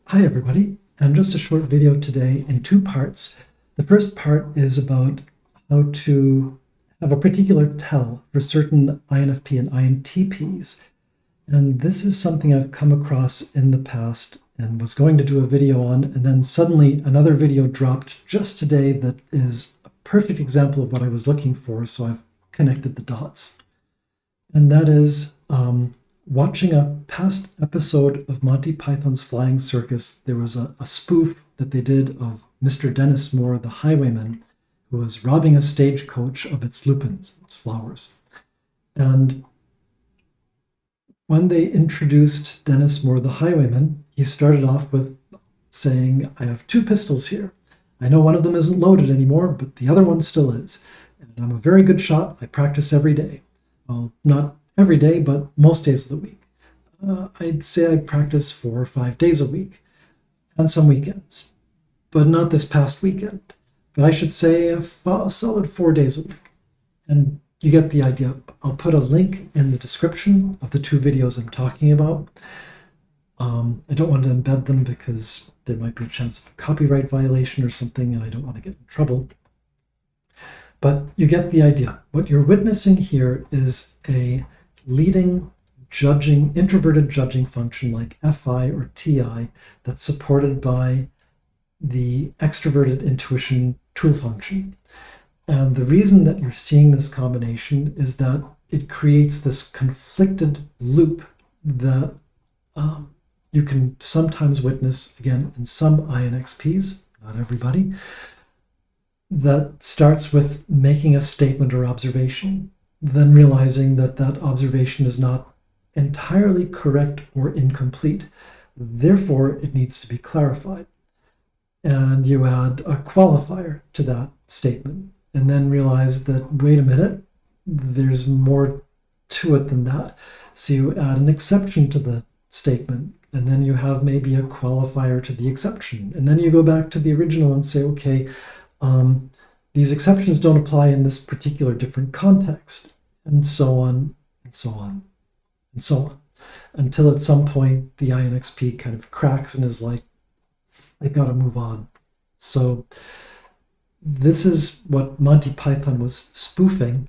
Hi everybody, and just a short video today in two parts. The first part is about how to have a particular tell for certain INFP and INTPs. And this is something I've come across in the past and was going to do a video on, and then suddenly another video dropped just today that is a perfect example of what I was looking for, so I've connected the dots. And that is watching a past episode of Monty Python's Flying Circus. There was a spoof that they did of Mr. Dennis Moore, the highwayman, who was robbing a stagecoach of its lupins, its flowers. And when they introduced Dennis Moore, the highwayman, he started off with saying, "I have two pistols here. I know one of them isn't loaded anymore, but the other one still is. And I'm a very good shot. I practice every day." Well, not every day, but most days of the week. I'd say I practice 4 or 5 days a week and some weekends, but not this past weekend. But I should say a solid 4 days a week. And you get the idea. I'll put a link in the description of the two videos I'm talking about. I don't want to embed them because there might be a chance of a copyright violation or something, and I don't want to get in trouble. But you get the idea. What you're witnessing here is a leading introverted judging function like FI or TI that's supported by the extroverted intuition tool function. And the reason that you're seeing this combination is that it creates this conflicted loop that you can sometimes witness, again, in some INxPs, not everybody, that starts with making a statement or observation, then realizing that that observation is not entirely correct or incomplete. Therefore, it needs to be clarified. And you add a qualifier to that statement, and then realize that, wait a minute, there's more to it than that. So you add an exception to the statement, and then you have maybe a qualifier to the exception. And then you go back to the original and say, okay, these exceptions don't apply in this particular different context, and so on, and so on, and so on, until at some point the INxP kind of cracks and is like, I gotta move on. So this is what Monty Python was spoofing,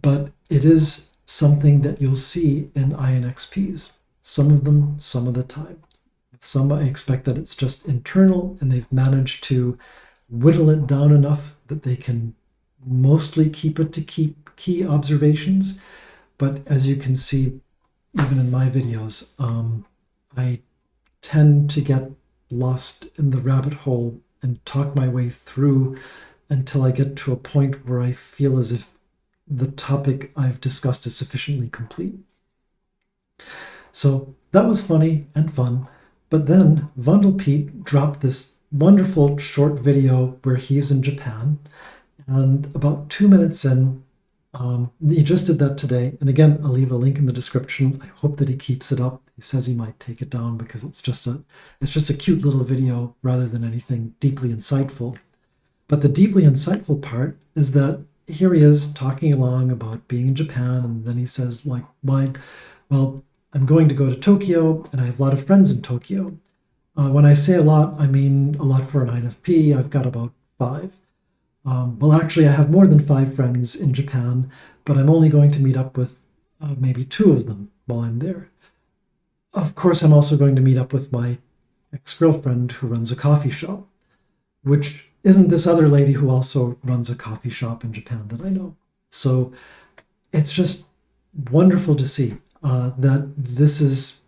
but it is something that you'll see in INxPs. Some of them, some of the time. With some, I expect that it's just internal and they've managed to whittle it down enough that they can mostly keep it to key observations. But as you can see, even in my videos, I tend to get lost in the rabbit hole and talk my way through until I get to a point where I feel as if the topic I've discussed is sufficiently complete. So that was funny and fun. But then Vondelpete dropped this wonderful short video where he's in Japan. And about 2 minutes in, he just did that today. And again, I'll leave a link in the description. I hope that he keeps it up. He says he might take it down because it's just a cute little video rather than anything deeply insightful. But the deeply insightful part is that here he is talking along about being in Japan, and then he says, like, well, I'm going to go to Tokyo, and I have a lot of friends in Tokyo. When I say a lot, I mean a lot for an INFP. I've got about 5. Well, actually, I have more than 5 friends in Japan, but I'm only going to meet up with maybe 2 of them while I'm there. Of course, I'm also going to meet up with my ex-girlfriend who runs a coffee shop, which isn't this other lady who also runs a coffee shop in Japan that I know. So it's just wonderful to see that this is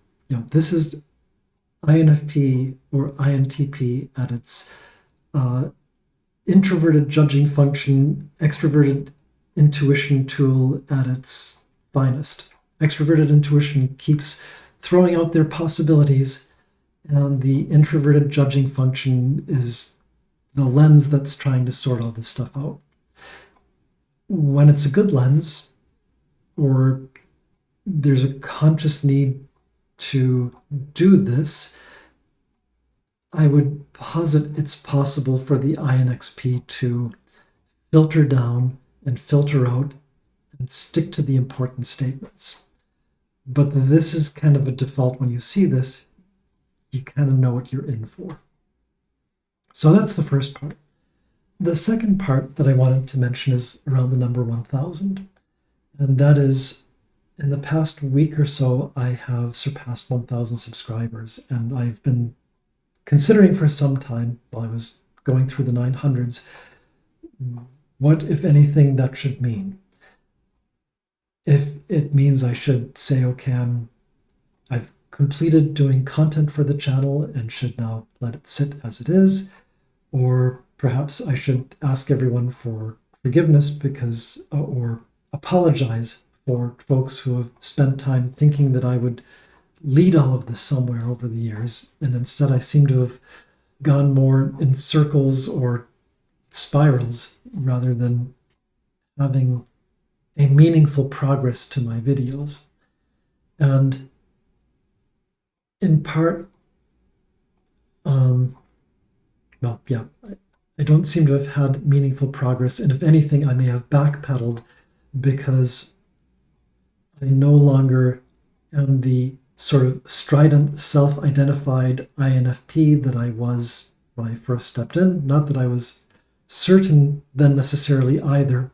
INFP or INTP at its introverted judging function, extroverted intuition tool at its finest. Extroverted intuition keeps throwing out their possibilities, and the introverted judging function is the lens that's trying to sort all this stuff out. When it's a good lens, or there's a conscious need to do this, I would posit it's possible for the INxP to filter down and filter out and stick to the important statements. But this is kind of a default when you see this. you kind of know what you're in for. So that's the first part. The second part that I wanted to mention is around the number 1,000. And that is, in the past week or so, I have surpassed 1,000 subscribers. And I've been considering for some time, while I was going through the 900s, what, if anything, that should mean. If it means I should say, okay, I've completed doing content for the channel and should now let it sit as it is, or perhaps I should ask everyone for forgiveness because, or apologize for folks who have spent time thinking that I would lead all of this somewhere over the years, and instead I seem to have gone more in circles or spirals rather than having a meaningful progress to my videos. And in part, I don't seem to have had meaningful progress. And if anything, I may have backpedaled because I no longer am the sort of strident, self-identified INFP that I was when I first stepped in. Not that I was certain then necessarily either,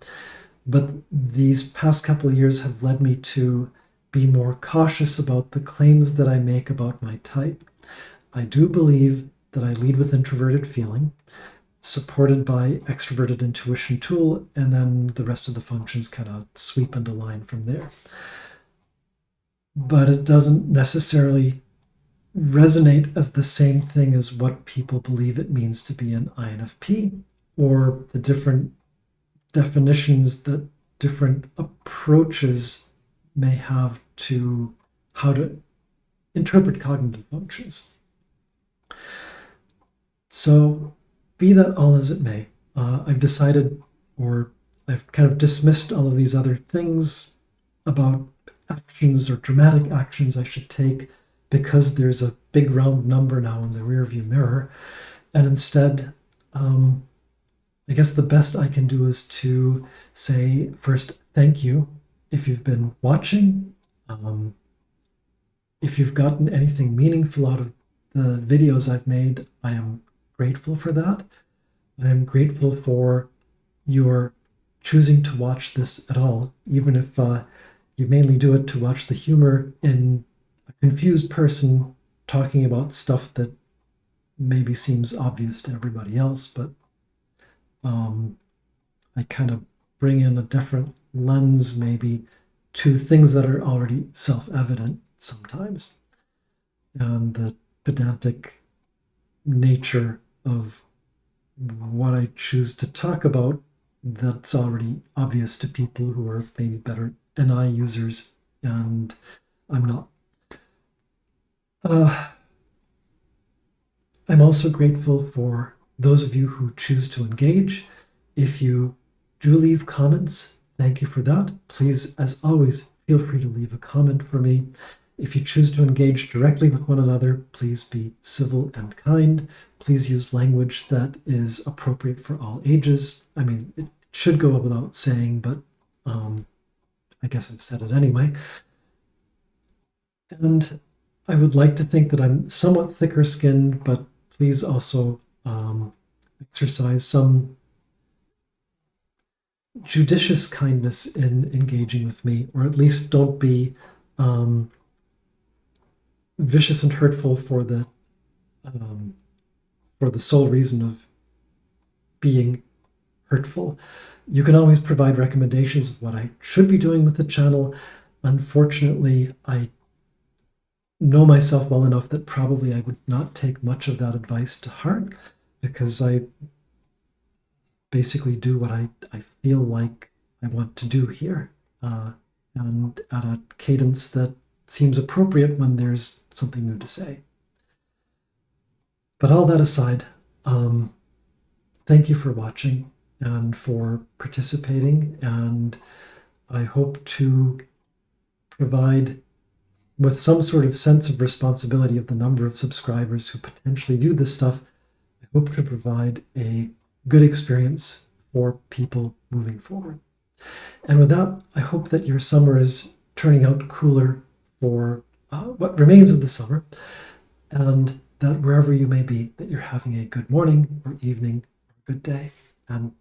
but these past couple of years have led me to be more cautious about the claims that I make about my type. I do believe that I lead with introverted feeling, supported by extroverted intuition tool, and then the rest of the functions kind of sweep into line from there. But it doesn't necessarily resonate as the same thing as what people believe it means to be an INFP, or the different definitions that different approaches may have to how to interpret cognitive functions. So be that all as it may, I've decided, or I've kind of dismissed all of these other things about actions or dramatic actions I should take because there's a big round number now in the rearview mirror. And instead, I guess the best I can do is to say first, thank you if you've been watching. If you've gotten anything meaningful out of the videos I've made, I am grateful for that. I am grateful for your choosing to watch this at all, even if you mainly do it to watch the humor in a confused person talking about stuff that maybe seems obvious to everybody else, but I kind of bring in a different lens maybe to things that are already self-evident sometimes. And the pedantic nature of what I choose to talk about that's already obvious to people who are maybe better NI users, and I'm not. I'm also grateful for those of you who choose to engage. If you do leave comments, thank you for that. Please, as always, feel free to leave a comment for me. If you choose to engage directly with one another, please be civil and kind. Please use language that is appropriate for all ages. I mean, it should go without saying, but I guess I've said it anyway. And I would like to think that I'm somewhat thicker skinned, but please also exercise some judicious kindness in engaging with me, or at least don't be vicious and hurtful for the sole reason of being hurtful. You can always provide recommendations of what I should be doing with the channel. Unfortunately, I know myself well enough that probably I would not take much of that advice to heart, because I basically do what I feel like I want to do here, and at a cadence that seems appropriate when there's something new to say. But all that aside, thank you for watching and for participating, and I hope to provide with some sort of sense of responsibility of the number of subscribers who potentially view this stuff. I hope to provide a good experience for people moving forward. And with that, I hope that your summer is turning out cooler for what remains of the summer, and that wherever you may be, that you're having a good morning or evening or good day. And